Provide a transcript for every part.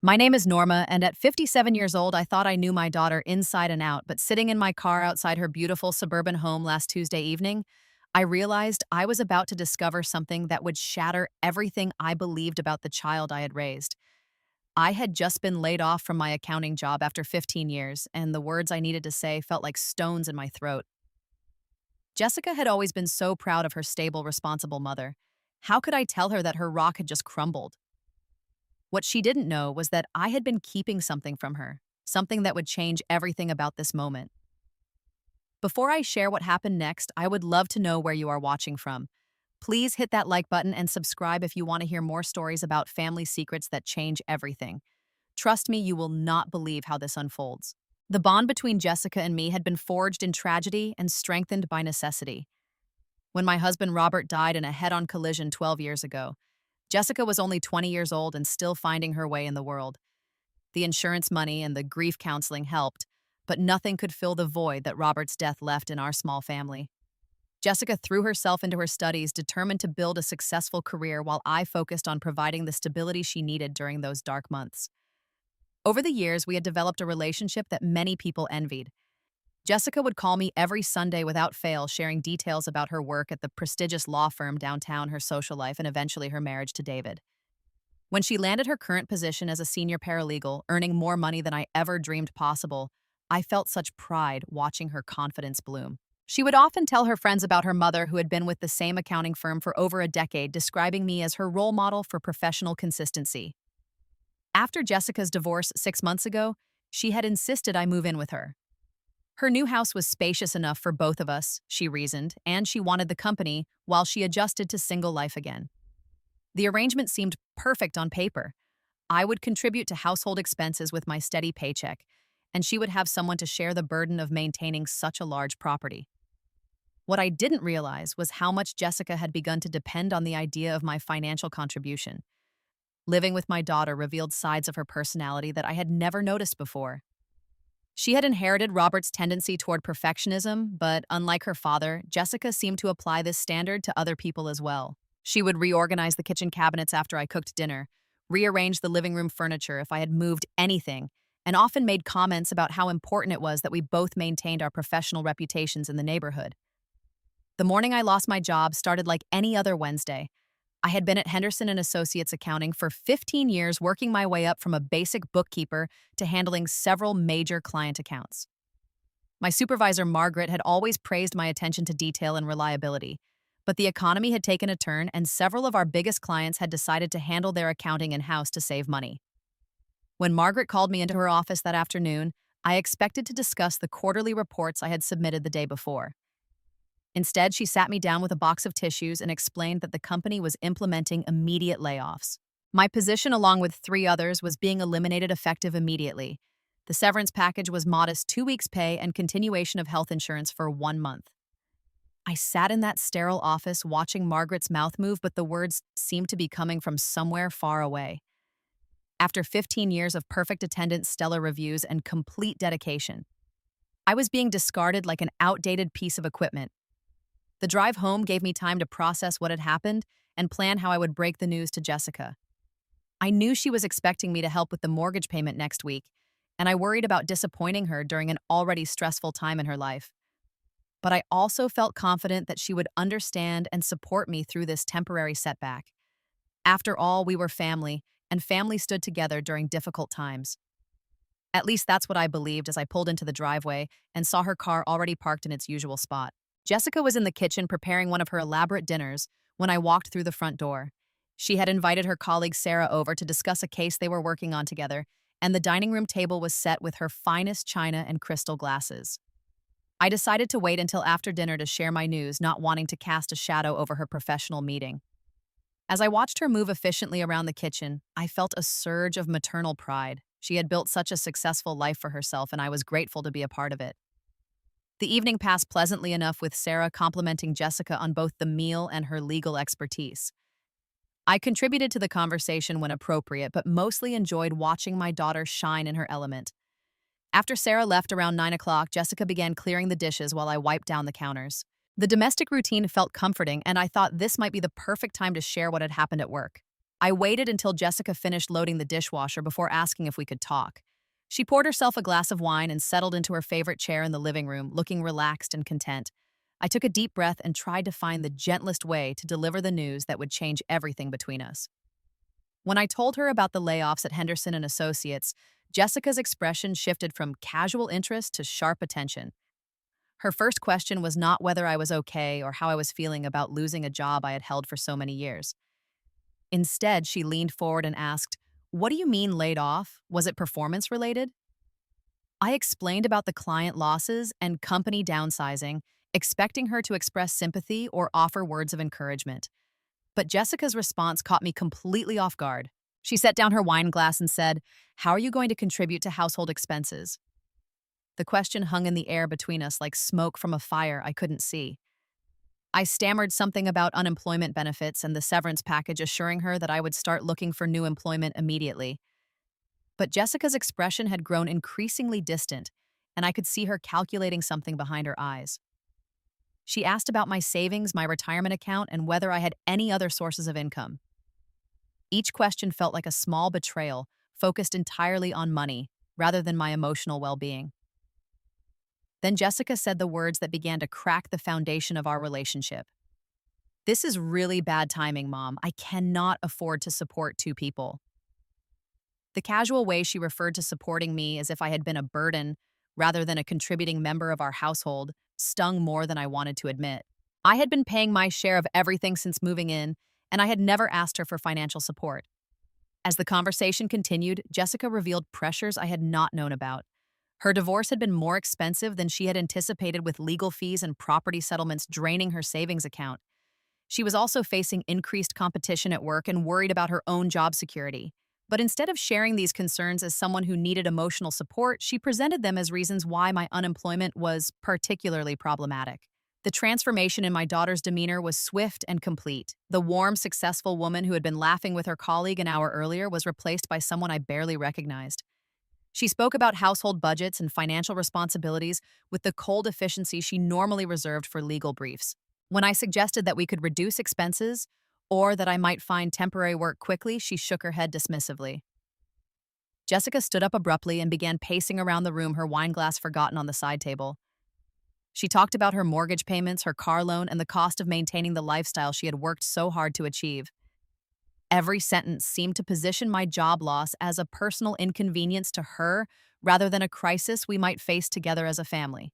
My name is Norma, and at 57 years old, I thought I knew my daughter inside and out. But sitting in my car outside her beautiful suburban home last Tuesday evening, I realized I was about to discover something that would shatter everything I believed about the child I had raised. I had just been laid off from my accounting job after 15 years, and the words I needed to say felt like stones in my throat. Jessica had always been so proud of her stable, responsible mother. How could I tell her that her rock had just crumbled? What she didn't know was that I had been keeping something from her, something that would change everything about this moment. Before I share what happened next, I would love to know where you are watching from. Please hit that like button and subscribe if you want to hear more stories about family secrets that change everything. Trust me, you will not believe how this unfolds. The bond between Jessica and me had been forged in tragedy and strengthened by necessity. When my husband Robert died in a head-on collision 12 years ago, Jessica was only 20 years old and still finding her way in the world. The insurance money and the grief counseling helped, but nothing could fill the void that Robert's death left in our small family. Jessica threw herself into her studies, determined to build a successful career while I focused on providing the stability she needed during those dark months. Over the years, we had developed a relationship that many people envied. Jessica would call me every Sunday without fail, sharing details about her work at the prestigious law firm downtown, her social life, and eventually her marriage to David. When she landed her current position as a senior paralegal, earning more money than I ever dreamed possible, I felt such pride watching her confidence bloom. She would often tell her friends about her mother, who had been with the same accounting firm for over a decade, describing me as her role model for professional consistency. After Jessica's divorce 6 months ago, she had insisted I move in with her. Her new house was spacious enough for both of us, she reasoned, and she wanted the company while she adjusted to single life again. The arrangement seemed perfect on paper. I would contribute to household expenses with my steady paycheck, and she would have someone to share the burden of maintaining such a large property. What I didn't realize was how much Jessica had begun to depend on the idea of my financial contribution. Living with my daughter revealed sides of her personality that I had never noticed before. She had inherited Robert's tendency toward perfectionism, but unlike her father, Jessica seemed to apply this standard to other people as well. She would reorganize the kitchen cabinets after I cooked dinner, rearrange the living room furniture if I had moved anything, and often made comments about how important it was that we both maintained our professional reputations in the neighborhood. The morning I lost my job started like any other Wednesday. I had been at Henderson and Associates Accounting for 15 years, working my way up from a basic bookkeeper to handling several major client accounts. My supervisor, Margaret, had always praised my attention to detail and reliability, but the economy had taken a turn and several of our biggest clients had decided to handle their accounting in-house to save money. When Margaret called me into her office that afternoon, I expected to discuss the quarterly reports I had submitted the day before. Instead, she sat me down with a box of tissues and explained that the company was implementing immediate layoffs. My position, along with 3 others, was being eliminated effective immediately. The severance package was modest 2 weeks' pay and continuation of health insurance for 1 month. I sat in that sterile office watching Margaret's mouth move, but the words seemed to be coming from somewhere far away. After 15 years of perfect attendance, stellar reviews, and complete dedication, I was being discarded like an outdated piece of equipment. The drive home gave me time to process what had happened and plan how I would break the news to Jessica. I knew she was expecting me to help with the mortgage payment next week, and I worried about disappointing her during an already stressful time in her life. But I also felt confident that she would understand and support me through this temporary setback. After all, we were family, and family stood together during difficult times. At least that's what I believed as I pulled into the driveway and saw her car already parked in its usual spot. Jessica was in the kitchen preparing one of her elaborate dinners when I walked through the front door. She had invited her colleague Sarah over to discuss a case they were working on together, and the dining room table was set with her finest china and crystal glasses. I decided to wait until after dinner to share my news, not wanting to cast a shadow over her professional meeting. As I watched her move efficiently around the kitchen, I felt a surge of maternal pride. She had built such a successful life for herself, and I was grateful to be a part of it. The evening passed pleasantly enough, with Sarah complimenting Jessica on both the meal and her legal expertise. I contributed to the conversation when appropriate, but mostly enjoyed watching my daughter shine in her element. After Sarah left around 9 o'clock, Jessica began clearing the dishes while I wiped down the counters. The domestic routine felt comforting, and I thought this might be the perfect time to share what had happened at work. I waited until Jessica finished loading the dishwasher before asking if we could talk. She poured herself a glass of wine and settled into her favorite chair in the living room, looking relaxed and content. I took a deep breath and tried to find the gentlest way to deliver the news that would change everything between us. When I told her about the layoffs at Henderson and Associates, Jessica's expression shifted from casual interest to sharp attention. Her first question was not whether I was okay or how I was feeling about losing a job I had held for so many years. Instead, she leaned forward and asked, "What do you mean laid off? Was it performance related?" I explained about the client losses and company downsizing, expecting her to express sympathy or offer words of encouragement. But Jessica's response caught me completely off guard. She set down her wine glass and said, "How are you going to contribute to household expenses?" The question hung in the air between us like smoke from a fire I couldn't see. I stammered something about unemployment benefits and the severance package, assuring her that I would start looking for new employment immediately. But Jessica's expression had grown increasingly distant, and I could see her calculating something behind her eyes. She asked about my savings, my retirement account, and whether I had any other sources of income. Each question felt like a small betrayal, focused entirely on money, rather than my emotional well-being. Then Jessica said the words that began to crack the foundation of our relationship. "This is really bad timing, Mom. I cannot afford to support two people." The casual way she referred to supporting me as if I had been a burden rather than a contributing member of our household stung more than I wanted to admit. I had been paying my share of everything since moving in, and I had never asked her for financial support. As the conversation continued, Jessica revealed pressures I had not known about. Her divorce had been more expensive than she had anticipated, with legal fees and property settlements draining her savings account. She was also facing increased competition at work and worried about her own job security. But instead of sharing these concerns as someone who needed emotional support, she presented them as reasons why my unemployment was particularly problematic. The transformation in my daughter's demeanor was swift and complete. The warm, successful woman who had been laughing with her colleague an hour earlier was replaced by someone I barely recognized. She spoke about household budgets and financial responsibilities with the cold efficiency she normally reserved for legal briefs. When I suggested that we could reduce expenses or that I might find temporary work quickly, she shook her head dismissively. Jessica stood up abruptly and began pacing around the room, her wine glass forgotten on the side table. She talked about her mortgage payments, her car loan, and the cost of maintaining the lifestyle she had worked so hard to achieve. Every sentence seemed to position my job loss as a personal inconvenience to her rather than a crisis we might face together as a family.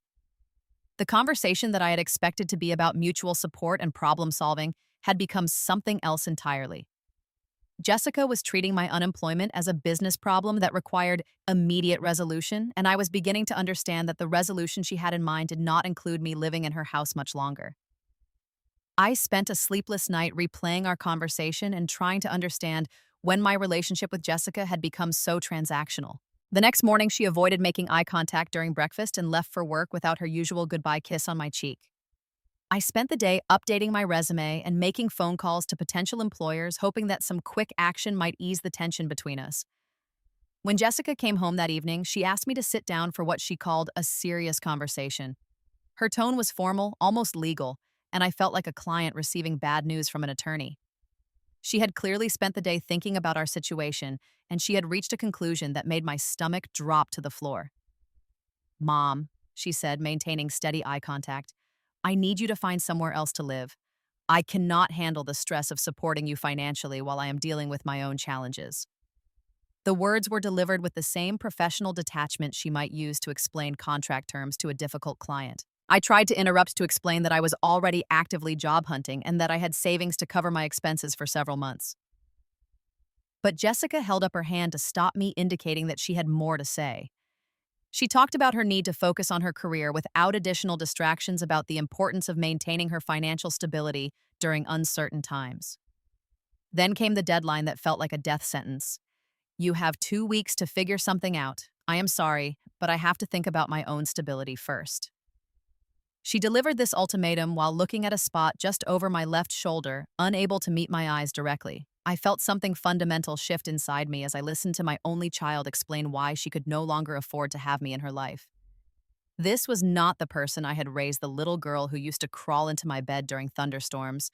The conversation that I had expected to be about mutual support and problem solving had become something else entirely. Jessica was treating my unemployment as a business problem that required immediate resolution, and I was beginning to understand that the resolution she had in mind did not include me living in her house much longer. I spent a sleepless night replaying our conversation and trying to understand when my relationship with Jessica had become so transactional. The next morning, she avoided making eye contact during breakfast and left for work without her usual goodbye kiss on my cheek. I spent the day updating my resume and making phone calls to potential employers, hoping that some quick action might ease the tension between us. When Jessica came home that evening, she asked me to sit down for what she called a serious conversation. Her tone was formal, almost legal, and I felt like a client receiving bad news from an attorney. She had clearly spent the day thinking about our situation, and she had reached a conclusion that made my stomach drop to the floor. "Mom," she said, maintaining steady eye contact, "I need you to find somewhere else to live. I cannot handle the stress of supporting you financially while I am dealing with my own challenges." The words were delivered with the same professional detachment she might use to explain contract terms to a difficult client. I tried to interrupt to explain that I was already actively job hunting and that I had savings to cover my expenses for several months. But Jessica held up her hand to stop me, indicating that she had more to say. She talked about her need to focus on her career without additional distractions, about the importance of maintaining her financial stability during uncertain times. Then came the deadline that felt like a death sentence. "You have 2 weeks to figure something out. I am sorry, but I have to think about my own stability first." She delivered this ultimatum while looking at a spot just over my left shoulder, unable to meet my eyes directly. I felt something fundamental shift inside me as I listened to my only child explain why she could no longer afford to have me in her life. This was not the person I had raised, the little girl who used to crawl into my bed during thunderstorms,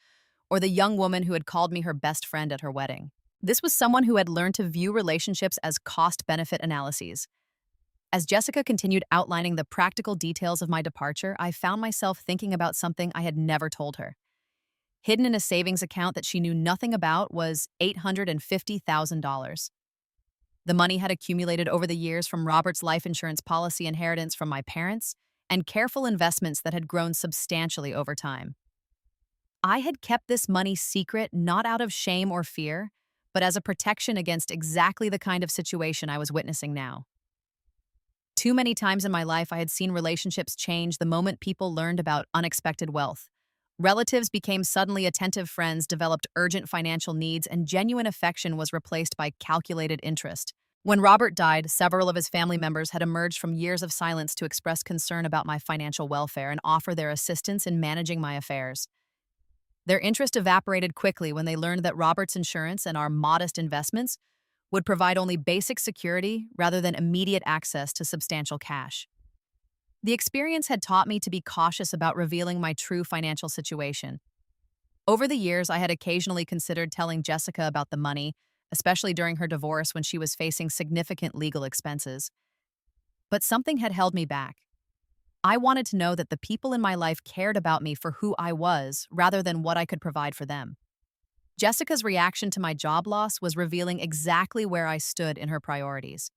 or the young woman who had called me her best friend at her wedding. This was someone who had learned to view relationships as cost-benefit analyses. As Jessica continued outlining the practical details of my departure, I found myself thinking about something I had never told her. Hidden in a savings account that she knew nothing about was $850,000. The money had accumulated over the years from Robert's life insurance policy inheritance from my parents and careful investments that had grown substantially over time. I had kept this money secret not out of shame or fear, but as a protection against exactly the kind of situation I was witnessing now. Too many times in my life, I had seen relationships change the moment people learned about unexpected wealth. Relatives became suddenly attentive friends, developed urgent financial needs, and genuine affection was replaced by calculated interest. When Robert died, several of his family members had emerged from years of silence to express concern about my financial welfare and offer their assistance in managing my affairs. Their interest evaporated quickly when they learned that Robert's insurance and our modest investments would provide only basic security rather than immediate access to substantial cash. The experience had taught me to be cautious about revealing my true financial situation. Over the years, I had occasionally considered telling Jessica about the money, especially during her divorce when she was facing significant legal expenses. But something had held me back. I wanted to know that the people in my life cared about me for who I was rather than what I could provide for them. Jessica's reaction to my job loss was revealing exactly where I stood in her priorities.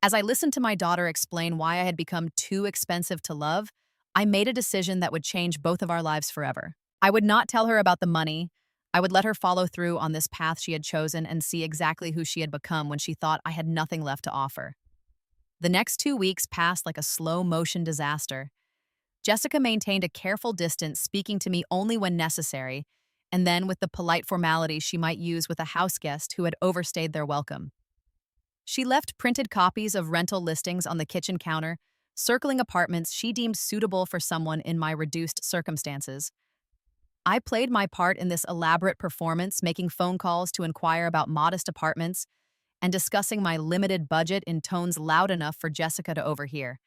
As I listened to my daughter explain why I had become too expensive to love, I made a decision that would change both of our lives forever. I would not tell her about the money. I would let her follow through on this path she had chosen and see exactly who she had become when she thought I had nothing left to offer. The next 2 weeks passed like a slow-motion disaster. Jessica maintained a careful distance, speaking to me only when necessary, and then with the polite formalities she might use with a house guest who had overstayed their welcome. She left printed copies of rental listings on the kitchen counter, circling apartments she deemed suitable for someone in my reduced circumstances. I played my part in this elaborate performance, making phone calls to inquire about modest apartments and discussing my limited budget in tones loud enough for Jessica to overhear.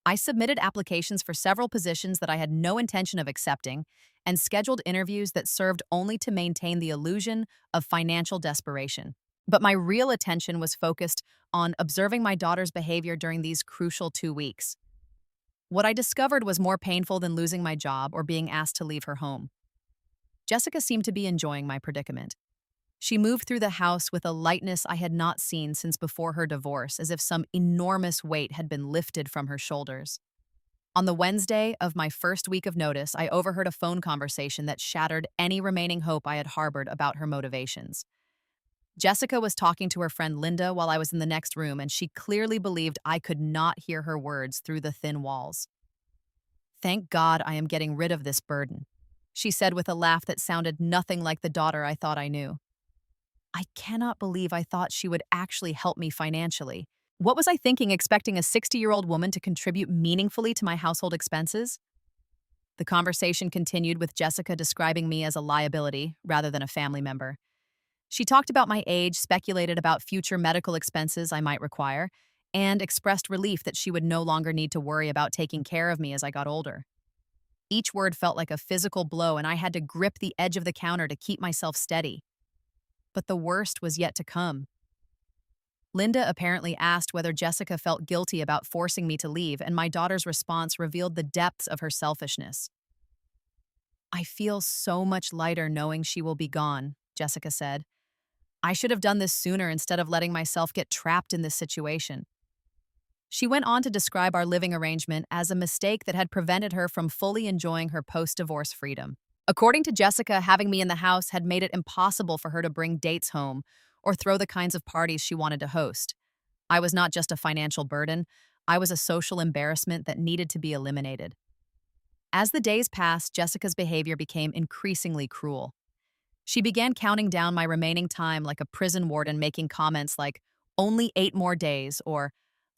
I submitted applications for several positions that I had no intention of accepting and scheduled interviews that served only to maintain the illusion of financial desperation. But my real attention was focused on observing my daughter's behavior during these crucial 2 weeks. What I discovered was more painful than losing my job or being asked to leave her home. Jessica seemed to be enjoying my predicament. She moved through the house with a lightness I had not seen since before her divorce, as if some enormous weight had been lifted from her shoulders. On the Wednesday of my first week of notice, I overheard a phone conversation that shattered any remaining hope I had harbored about her motivations. Jessica was talking to her friend Linda while I was in the next room, and she clearly believed I could not hear her words through the thin walls. "Thank God I am getting rid of this burden," she said with a laugh that sounded nothing like the daughter I thought I knew. I cannot believe I thought she would actually help me financially. What was I thinking, expecting a 60-year-old woman to contribute meaningfully to my household expenses? The conversation continued with Jessica describing me as a liability rather than a family member. She talked about my age, speculated about future medical expenses I might require, and expressed relief that she would no longer need to worry about taking care of me as I got older. Each word felt like a physical blow, and I had to grip the edge of the counter to keep myself steady. But the worst was yet to come. Linda apparently asked whether Jessica felt guilty about forcing me to leave, and my daughter's response revealed the depths of her selfishness. "I feel so much lighter knowing she will be gone," Jessica said. "I should have done this sooner instead of letting myself get trapped in this situation." She went on to describe our living arrangement as a mistake that had prevented her from fully enjoying her post-divorce freedom. According to Jessica, having me in the house had made it impossible for her to bring dates home or throw the kinds of parties she wanted to host. I was not just a financial burden, I was a social embarrassment that needed to be eliminated. As the days passed, Jessica's behavior became increasingly cruel. She began counting down my remaining time like a prison warden, making comments like, "Only 8 more days," or,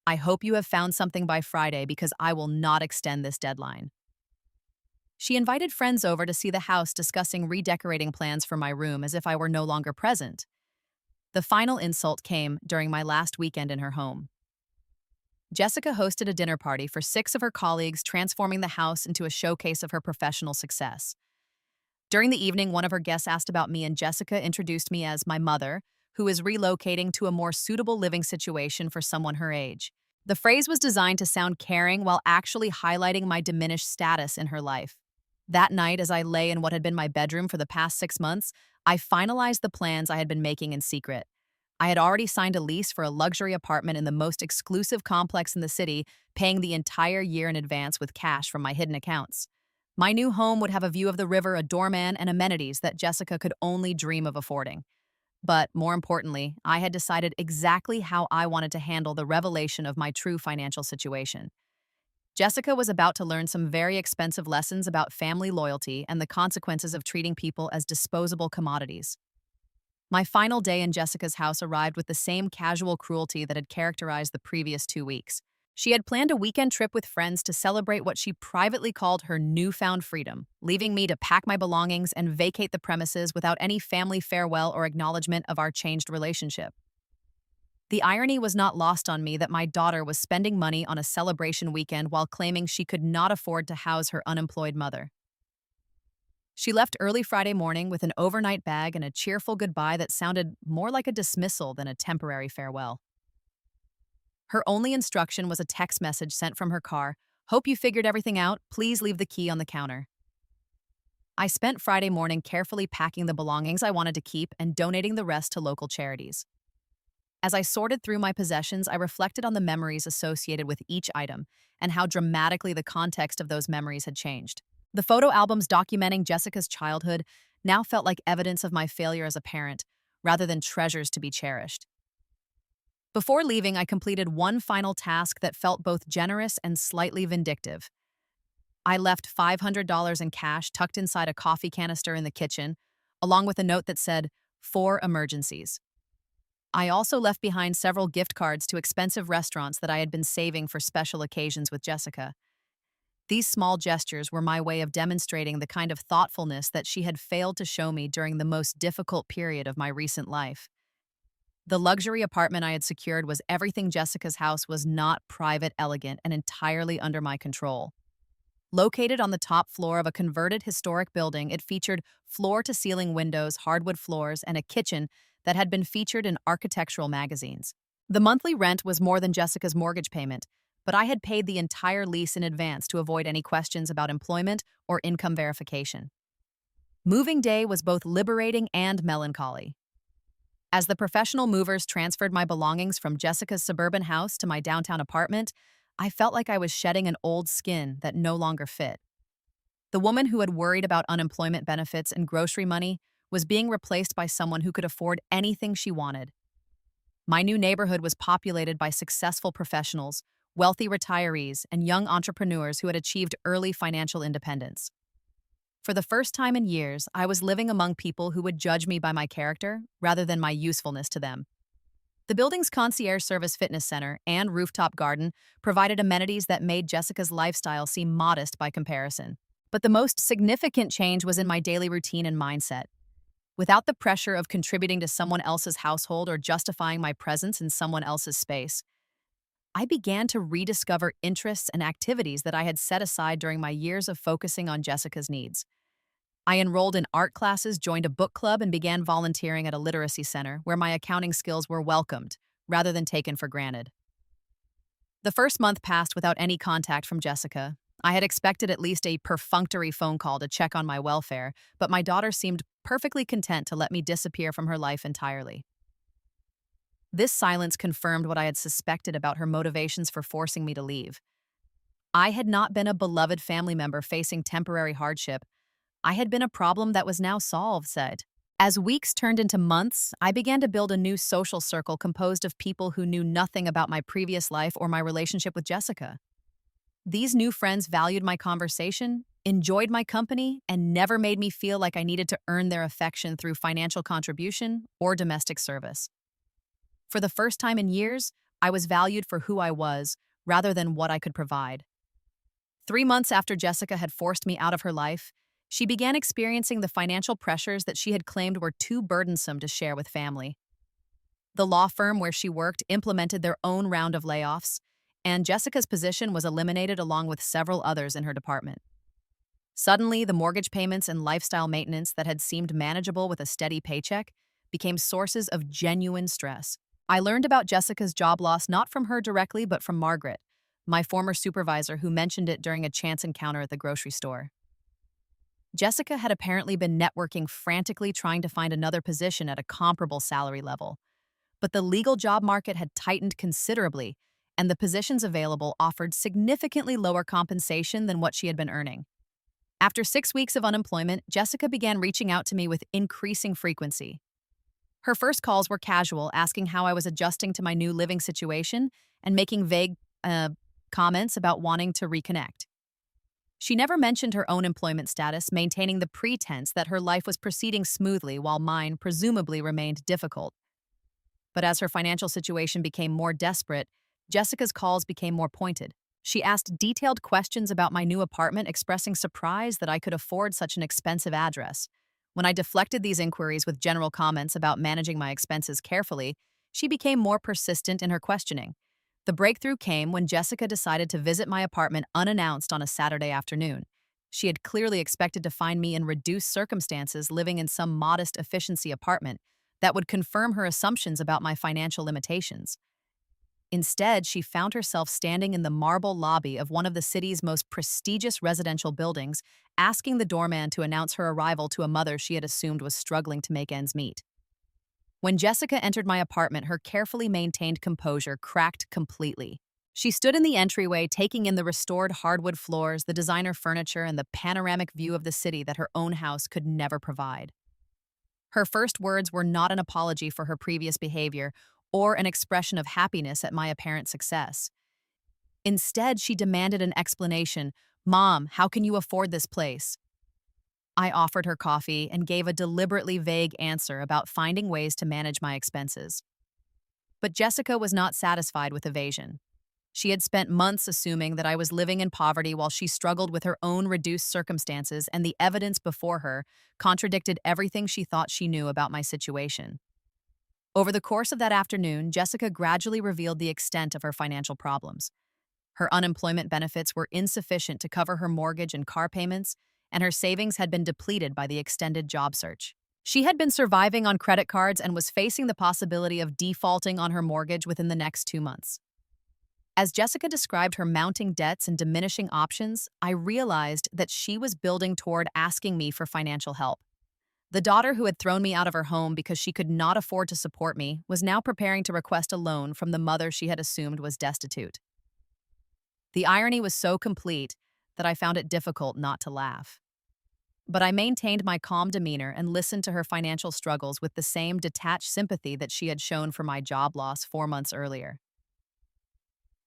"I hope you have found something by Friday because I will not extend this deadline." She invited friends over to see the house, discussing redecorating plans for my room as if I were no longer present. The final insult came during my last weekend in her home. Jessica hosted a dinner party for 6 of her colleagues, transforming the house into a showcase of her professional success. During the evening, one of her guests asked about me, and Jessica introduced me as my mother, who is relocating to a more suitable living situation for someone her age. The phrase was designed to sound caring while actually highlighting my diminished status in her life. That night, as I lay in what had been my bedroom for the past 6 months, I finalized the plans I had been making in secret. I had already signed a lease for a luxury apartment in the most exclusive complex in the city, paying the entire year in advance with cash from my hidden accounts. My new home would have a view of the river, a doorman, and amenities that Jessica could only dream of affording. But more importantly, I had decided exactly how I wanted to handle the revelation of my true financial situation. Jessica was about to learn some very expensive lessons about family loyalty and the consequences of treating people as disposable commodities. My final day in Jessica's house arrived with the same casual cruelty that had characterized the previous 2 weeks. She had planned a weekend trip with friends to celebrate what she privately called her newfound freedom, leaving me to pack my belongings and vacate the premises without any family farewell or acknowledgement of our changed relationship. The irony was not lost on me that my daughter was spending money on a celebration weekend while claiming she could not afford to house her unemployed mother. She left early Friday morning with an overnight bag and a cheerful goodbye that sounded more like a dismissal than a temporary farewell. Her only instruction was a text message sent from her car: "Hope you figured everything out. Please leave the key on the counter." I spent Friday morning carefully packing the belongings I wanted to keep and donating the rest to local charities. As I sorted through my possessions, I reflected on the memories associated with each item and how dramatically the context of those memories had changed. The photo albums documenting Jessica's childhood now felt like evidence of my failure as a parent, rather than treasures to be cherished. Before leaving, I completed one final task that felt both generous and slightly vindictive. I left $500 in cash tucked inside a coffee canister in the kitchen, along with a note that said, "For emergencies." I also left behind several gift cards to expensive restaurants that I had been saving for special occasions with Jessica. These small gestures were my way of demonstrating the kind of thoughtfulness that she had failed to show me during the most difficult period of my recent life. The luxury apartment I had secured was everything Jessica's house was not: private, elegant, and entirely under my control. Located on the top floor of a converted historic building, it featured floor-to-ceiling windows, hardwood floors, and a kitchen that had been featured in architectural magazines. The monthly rent was more than Jessica's mortgage payment, but I had paid the entire lease in advance to avoid any questions about employment or income verification. Moving day was both liberating and melancholy. As the professional movers transferred my belongings from Jessica's suburban house to my downtown apartment, I felt like I was shedding an old skin that no longer fit. The woman who had worried about unemployment benefits and grocery money was being replaced by someone who could afford anything she wanted. My new neighborhood was populated by successful professionals, wealthy retirees, and young entrepreneurs who had achieved early financial independence. For the first time in years, I was living among people who would judge me by my character rather than my usefulness to them. The building's concierge service fitness center and rooftop garden provided amenities that made Jessica's lifestyle seem modest by comparison. But the most significant change was in my daily routine and mindset. Without the pressure of contributing to someone else's household or justifying my presence in someone else's space, I began to rediscover interests and activities that I had set aside during my years of focusing on Jessica's needs. I enrolled in art classes, joined a book club, and began volunteering at a literacy center where my accounting skills were welcomed rather than taken for granted. The first month passed without any contact from Jessica. I had expected at least a perfunctory phone call to check on my welfare, but my daughter seemed perfectly content to let me disappear from her life entirely. This silence confirmed what I had suspected about her motivations for forcing me to leave. I had not been a beloved family member facing temporary hardship. I had been a problem that was now solved, said. As weeks turned into months, I began to build a new social circle composed of people who knew nothing about my previous life or my relationship with Jessica. These new friends valued my conversation, enjoyed my company, and never made me feel like I needed to earn their affection through financial contribution or domestic service. For the first time in years, I was valued for who I was, rather than what I could provide. 3 months after Jessica had forced me out of her life, she began experiencing the financial pressures that she had claimed were too burdensome to share with family. The law firm where she worked implemented their own round of layoffs, and Jessica's position was eliminated along with several others in her department. Suddenly, the mortgage payments and lifestyle maintenance that had seemed manageable with a steady paycheck became sources of genuine stress. I learned about Jessica's job loss not from her directly, but from Margaret, my former supervisor, who mentioned it during a chance encounter at the grocery store. Jessica had apparently been networking frantically trying to find another position at a comparable salary level. But the legal job market had tightened considerably, and the positions available offered significantly lower compensation than what she had been earning. After 6 weeks of unemployment, Jessica began reaching out to me with increasing frequency. Her first calls were casual, asking how I was adjusting to my new living situation and making vague comments about wanting to reconnect. She never mentioned her own employment status, maintaining the pretense that her life was proceeding smoothly while mine presumably remained difficult. But as her financial situation became more desperate, Jessica's calls became more pointed. She asked detailed questions about my new apartment, expressing surprise that I could afford such an expensive address. When I deflected these inquiries with general comments about managing my expenses carefully, she became more persistent in her questioning. The breakthrough came when Jessica decided to visit my apartment unannounced on a Saturday afternoon. She had clearly expected to find me in reduced circumstances living in some modest efficiency apartment that would confirm her assumptions about my financial limitations. Instead, she found herself standing in the marble lobby of one of the city's most prestigious residential buildings, asking the doorman to announce her arrival to a mother she had assumed was struggling to make ends meet. When Jessica entered my apartment, her carefully maintained composure cracked completely. She stood in the entryway, taking in the restored hardwood floors, the designer furniture, and the panoramic view of the city that her own house could never provide. Her first words were not an apology for her previous behavior or an expression of happiness at my apparent success. Instead, she demanded an explanation. "Mom, how can you afford this place?" I offered her coffee and gave a deliberately vague answer about finding ways to manage my expenses. But Jessica was not satisfied with evasion. She had spent months assuming that I was living in poverty while she struggled with her own reduced circumstances, and the evidence before her contradicted everything she thought she knew about my situation. Over the course of that afternoon, Jessica gradually revealed the extent of her financial problems. Her unemployment benefits were insufficient to cover her mortgage and car payments, and her savings had been depleted by the extended job search. She had been surviving on credit cards and was facing the possibility of defaulting on her mortgage within the next 2 months. As Jessica described her mounting debts and diminishing options, I realized that she was building toward asking me for financial help. The daughter who had thrown me out of her home because she could not afford to support me was now preparing to request a loan from the mother she had assumed was destitute. The irony was so complete that I found it difficult not to laugh. But I maintained my calm demeanor and listened to her financial struggles with the same detached sympathy that she had shown for my job loss 4 months earlier.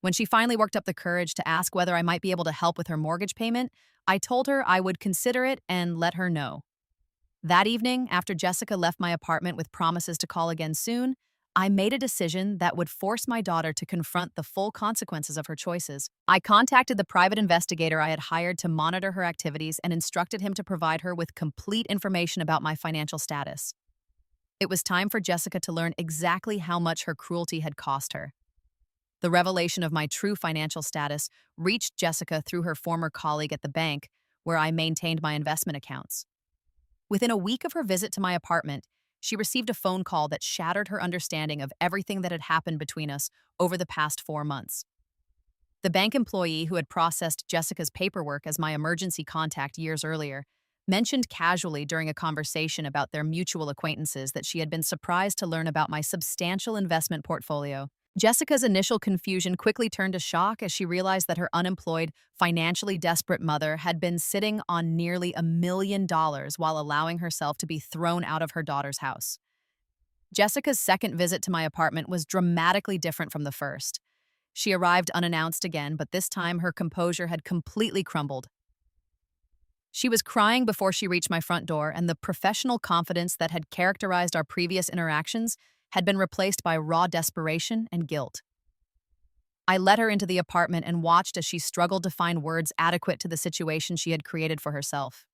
When she finally worked up the courage to ask whether I might be able to help with her mortgage payment, I told her I would consider it and let her know. That evening, after Jessica left my apartment with promises to call again soon, I made a decision that would force my daughter to confront the full consequences of her choices. I contacted the private investigator I had hired to monitor her activities and instructed him to provide her with complete information about my financial status. It was time for Jessica to learn exactly how much her cruelty had cost her. The revelation of my true financial status reached Jessica through her former colleague at the bank, where I maintained my investment accounts. Within a week of her visit to my apartment, she received a phone call that shattered her understanding of everything that had happened between us over the past 4 months. The bank employee who had processed Jessica's paperwork as my emergency contact years earlier mentioned casually during a conversation about their mutual acquaintances that she had been surprised to learn about my substantial investment portfolio. Jessica's initial confusion quickly turned to shock as she realized that her unemployed, financially desperate mother had been sitting on nearly $1 million while allowing herself to be thrown out of her daughter's house. Jessica's second visit to my apartment was dramatically different from the first. She arrived unannounced again, but this time her composure had completely crumbled. She was crying before she reached my front door, and the professional confidence that had characterized our previous interactions had been replaced by raw desperation and guilt. I led her into the apartment and watched as she struggled to find words adequate to the situation she had created for herself.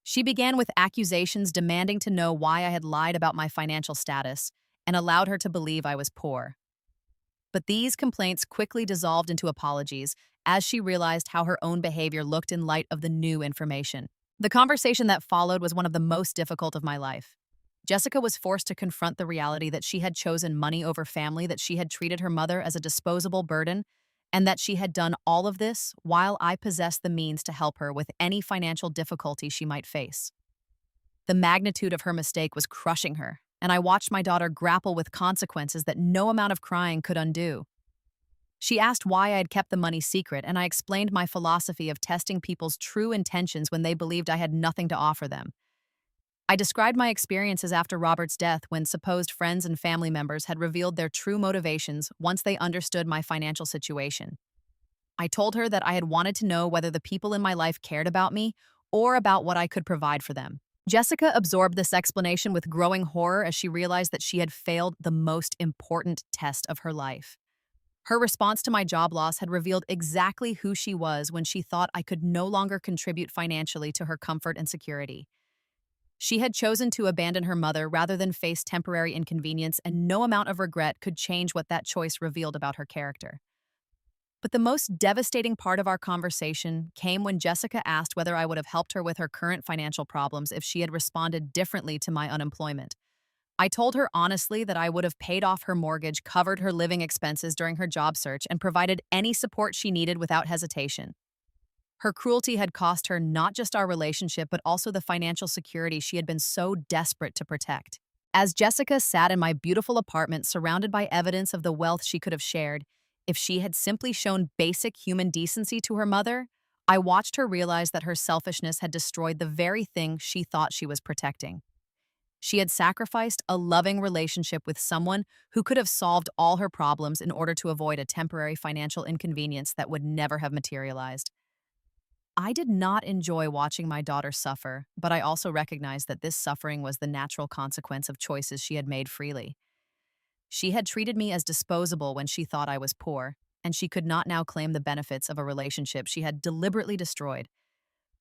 She began with accusations demanding to know why I had lied about my financial status and allowed her to believe I was poor. But these complaints quickly dissolved into apologies as she realized how her own behavior looked in light of the new information. The conversation that followed was one of the most difficult of my life. Jessica was forced to confront the reality that she had chosen money over family, that she had treated her mother as a disposable burden, and that she had done all of this while I possessed the means to help her with any financial difficulty she might face. The magnitude of her mistake was crushing her, and I watched my daughter grapple with consequences that no amount of crying could undo. She asked why I had kept the money secret, and I explained my philosophy of testing people's true intentions when they believed I had nothing to offer them. I described my experiences after Robert's death when supposed friends and family members had revealed their true motivations once they understood my financial situation. I told her that I had wanted to know whether the people in my life cared about me or about what I could provide for them. Jessica absorbed this explanation with growing horror as she realized that she had failed the most important test of her life. Her response to my job loss had revealed exactly who she was when she thought I could no longer contribute financially to her comfort and security. She had chosen to abandon her mother rather than face temporary inconvenience, and no amount of regret could change what that choice revealed about her character. But the most devastating part of our conversation came when Jessica asked whether I would have helped her with her current financial problems if she had responded differently to my unemployment. I told her honestly that I would have paid off her mortgage, covered her living expenses during her job search, and provided any support she needed without hesitation. Her cruelty had cost her not just our relationship, but also the financial security she had been so desperate to protect. As Jessica sat in my beautiful apartment surrounded by evidence of the wealth she could have shared, if she had simply shown basic human decency to her mother, I watched her realize that her selfishness had destroyed the very thing she thought she was protecting. She had sacrificed a loving relationship with someone who could have solved all her problems in order to avoid a temporary financial inconvenience that would never have materialized. I did not enjoy watching my daughter suffer, but I also recognized that this suffering was the natural consequence of choices she had made freely. She had treated me as disposable when she thought I was poor, and she could not now claim the benefits of a relationship she had deliberately destroyed.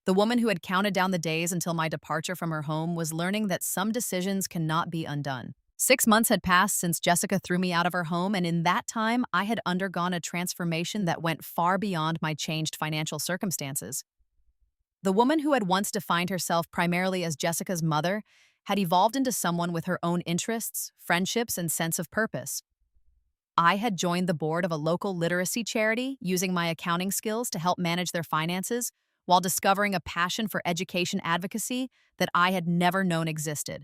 The woman who had counted down the days until my departure from her home was learning that some decisions cannot be undone. 6 months had passed since Jessica threw me out of her home, and in that time, I had undergone a transformation that went far beyond my changed financial circumstances. The woman who had once defined herself primarily as Jessica's mother had evolved into someone with her own interests, friendships, and sense of purpose. I had joined the board of a local literacy charity, using my accounting skills to help manage their finances, while discovering a passion for education advocacy that I had never known existed.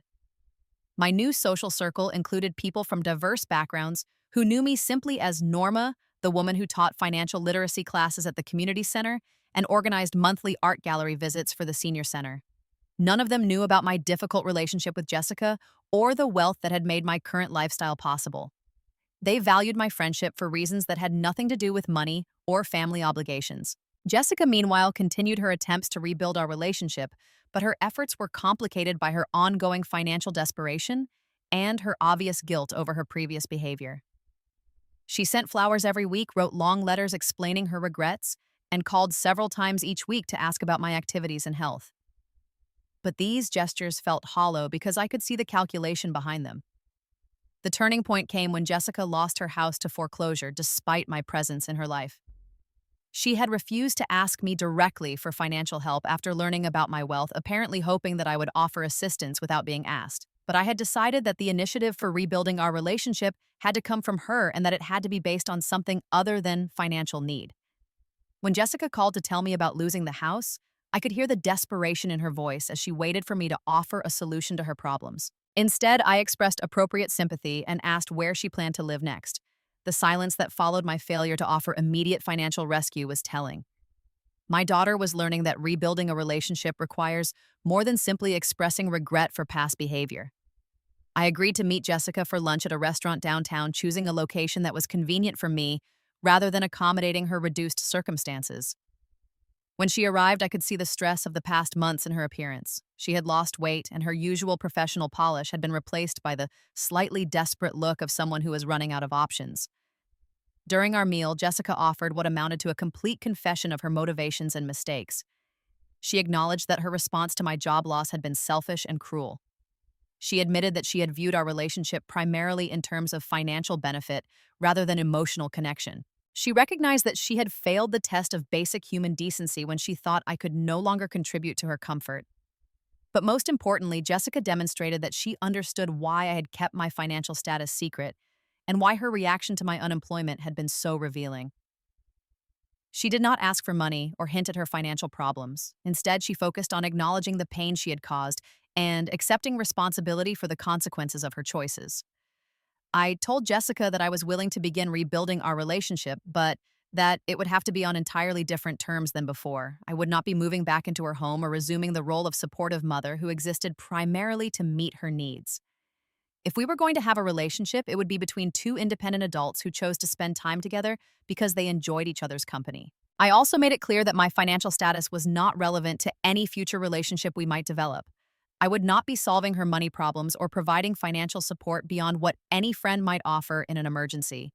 My new social circle included people from diverse backgrounds who knew me simply as Norma, the woman who taught financial literacy classes at the community center and organized monthly art gallery visits for the senior center. None of them knew about my difficult relationship with Jessica or the wealth that had made my current lifestyle possible. They valued my friendship for reasons that had nothing to do with money or family obligations. Jessica, meanwhile, continued her attempts to rebuild our relationship, but her efforts were complicated by her ongoing financial desperation and her obvious guilt over her previous behavior. She sent flowers every week, wrote long letters explaining her regrets, and called several times each week to ask about my activities and health. But these gestures felt hollow because I could see the calculation behind them. The turning point came when Jessica lost her house to foreclosure despite my presence in her life. She had refused to ask me directly for financial help after learning about my wealth, apparently hoping that I would offer assistance without being asked. But I had decided that the initiative for rebuilding our relationship had to come from her and that it had to be based on something other than financial need. When Jessica called to tell me about losing the house, I could hear the desperation in her voice as she waited for me to offer a solution to her problems. Instead, I expressed appropriate sympathy and asked where she planned to live next. The silence that followed my failure to offer immediate financial rescue was telling. My daughter was learning that rebuilding a relationship requires more than simply expressing regret for past behavior. I agreed to meet Jessica for lunch at a restaurant downtown, choosing a location that was convenient for me rather than accommodating her reduced circumstances. When she arrived, I could see the stress of the past months in her appearance. She had lost weight, and her usual professional polish had been replaced by the slightly desperate look of someone who is running out of options. During our meal, Jessica offered what amounted to a complete confession of her motivations and mistakes. She acknowledged that her response to my job loss had been selfish and cruel. She admitted that she had viewed our relationship primarily in terms of financial benefit rather than emotional connection. She recognized that she had failed the test of basic human decency when she thought I could no longer contribute to her comfort. But most importantly, Jessica demonstrated that she understood why I had kept my financial status secret and why her reaction to my unemployment had been so revealing. She did not ask for money or hint at her financial problems. Instead, she focused on acknowledging the pain she had caused and accepting responsibility for the consequences of her choices. I told Jessica that I was willing to begin rebuilding our relationship, but that it would have to be on entirely different terms than before. I would not be moving back into her home or resuming the role of supportive mother who existed primarily to meet her needs. If we were going to have a relationship, it would be between two independent adults who chose to spend time together because they enjoyed each other's company. I also made it clear that my financial status was not relevant to any future relationship we might develop. I would not be solving her money problems or providing financial support beyond what any friend might offer in an emergency.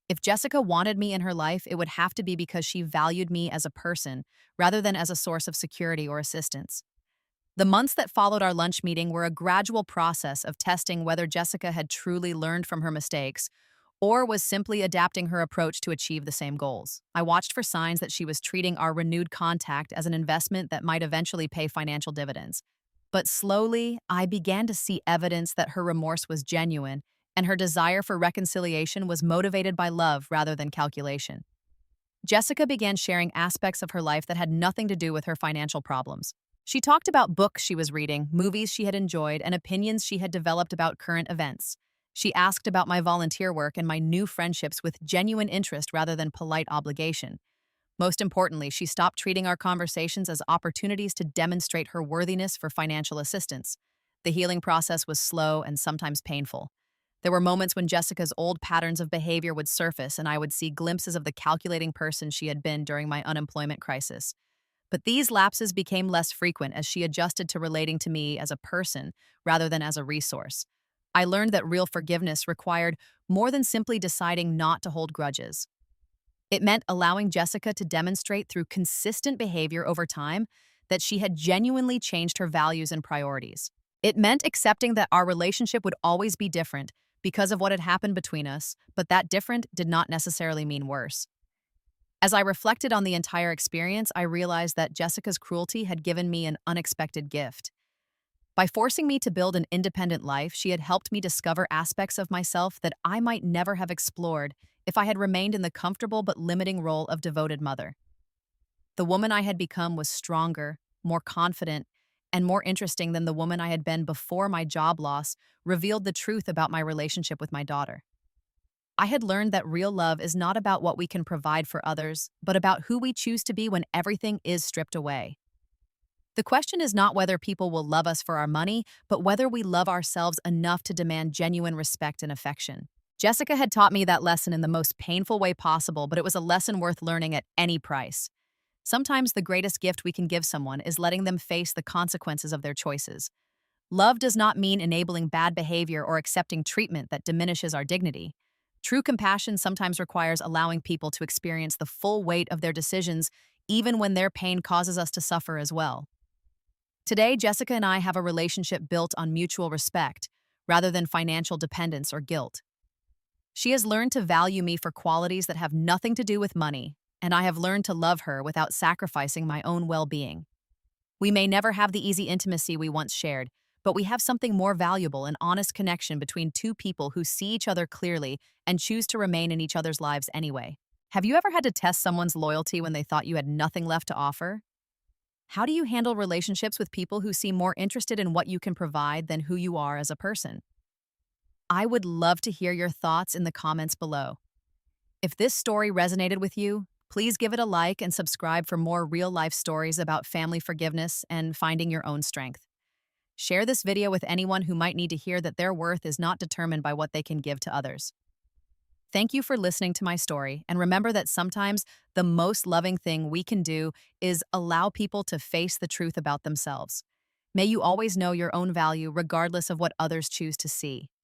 If Jessica wanted me in her life, it would have to be because she valued me as a person rather than as a source of security or assistance. The months that followed our lunch meeting were a gradual process of testing whether Jessica had truly learned from her mistakes or was simply adapting her approach to achieve the same goals. I watched for signs that she was treating our renewed contact as an investment that might eventually pay financial dividends. But slowly, I began to see evidence that her remorse was genuine and her desire for reconciliation was motivated by love rather than calculation. Jessica began sharing aspects of her life that had nothing to do with her financial problems. She talked about books she was reading, movies she had enjoyed, and opinions she had developed about current events. She asked about my volunteer work and my new friendships with genuine interest rather than polite obligation. Most importantly, she stopped treating our conversations as opportunities to demonstrate her worthiness for financial assistance. The healing process was slow and sometimes painful. There were moments when Jessica's old patterns of behavior would surface and I would see glimpses of the calculating person she had been during my unemployment crisis. But these lapses became less frequent as she adjusted to relating to me as a person rather than as a resource. I learned that real forgiveness required more than simply deciding not to hold grudges. It meant allowing Jessica to demonstrate through consistent behavior over time that she had genuinely changed her values and priorities. It meant accepting that our relationship would always be different because of what had happened between us, but that different did not necessarily mean worse. As I reflected on the entire experience, I realized that Jessica's cruelty had given me an unexpected gift. By forcing me to build an independent life, she had helped me discover aspects of myself that I might never have explored if I had remained in the comfortable but limiting role of devoted mother. The woman I had become was stronger, more confident, and more interesting than the woman I had been before my job loss revealed the truth about my relationship with my daughter. I had learned that real love is not about what we can provide for others, but about who we choose to be when everything is stripped away. The question is not whether people will love us for our money, but whether we love ourselves enough to demand genuine respect and affection. Jessica had taught me that lesson in the most painful way possible, but it was a lesson worth learning at any price. Sometimes the greatest gift we can give someone is letting them face the consequences of their choices. Love does not mean enabling bad behavior or accepting treatment that diminishes our dignity. True compassion sometimes requires allowing people to experience the full weight of their decisions, even when their pain causes us to suffer as well. Today, Jessica and I have a relationship built on mutual respect, rather than financial dependence or guilt. She has learned to value me for qualities that have nothing to do with money, and I have learned to love her without sacrificing my own well-being. We may never have the easy intimacy we once shared, but we have something more valuable, an honest connection between two people who see each other clearly and choose to remain in each other's lives anyway. Have you ever had to test someone's loyalty when they thought you had nothing left to offer? How do you handle relationships with people who seem more interested in what you can provide than who you are as a person? I would love to hear your thoughts in the comments below. If this story resonated with you, please give it a like and subscribe for more real-life stories about family forgiveness and finding your own strength. Share this video with anyone who might need to hear that their worth is not determined by what they can give to others. Thank you for listening to my story, and remember that sometimes the most loving thing we can do is allow people to face the truth about themselves. May you always know your own value regardless of what others choose to see.